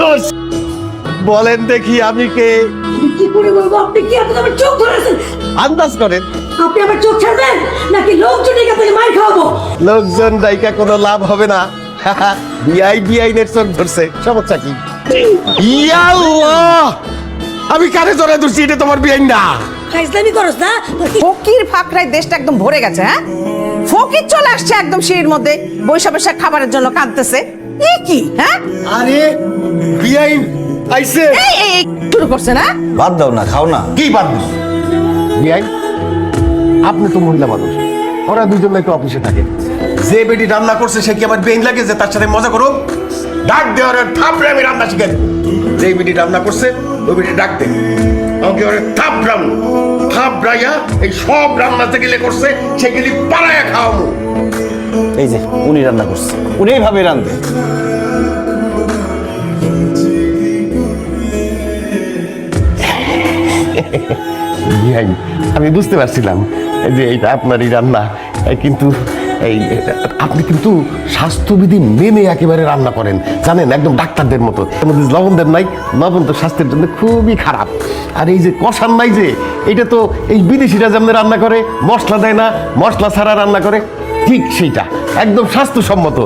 দোষ বলেন দেখি আমি কে? কি করে বলবো? আপনি কি এত আমার চোখ ধরেছেন? আন্দাজ করেন। আপনি আমার চোখ ছাড়বেন নাকি লোকজন এখান থেকে মার খাওয়াবো? লোকজন ডাইকা কোনো লাভ হবে না। বিআইনের চোখ ধরছে, সমস্যা কি? ইয়া আল্লাহ, আমি কারে জড়ায় ধরছি? এটা তোমার বিআইন না। ফাইজলামি করস না? ফকির ফাকরায় দেশটা একদম ভরে গেছে। হ্যাঁ, ফকির চলে আসছে একদম সিঁড়ির মধ্যে, বৈশা বৈশা খাবারের জন্য কাঁদতেছে। কি হ্যাঁ, আরে বিআইন আইছে। এই শুরু করছে না? বাদ দাও না, খাও না। কি বাদ দিস? বিআইন, আপনি তো মহিলা মানুষ, ওরা দুজন তো অফিসে থাকে। যে বেটি রান্না করছে সে কি আমার বেইন লাগে যে তার সাথে মজা করো? ডাক দেওয়ার থাপড়ে আমি রান্না শিখে দেব। যে বেটি রান্না করছে ওই বেটি ডাক দে, আমাকে ওরে থাপড়াইয়া এই সব রান্না যেগুলি করছে সেগুলি পাড়াইয়া খাওয়াবো। এই যে উনি রান্না করছে, উনি এইভাবে রান্ধে। বিআইন, আমি বুঝতে পারছিলাম যে এইটা আপনারই রান্না, কিন্তু এই আপনি কিন্তু স্বাস্থ্যবিধি মেনে একেবারে রান্না করেন, জানেন, একদম ডাক্তারদের মতো। এর মধ্যে লবণ দেন নাই, লবণ তো স্বাস্থ্যের জন্য খুবই খারাপ। আর এই যে কষান নাই যে, এটা তো এই বিদেশিরা যেমন রান্না করে, মশলা দেয় না, মশলা ছাড়া রান্না করে, ঠিক সেইটা একদম স্বাস্থ্যসম্মত।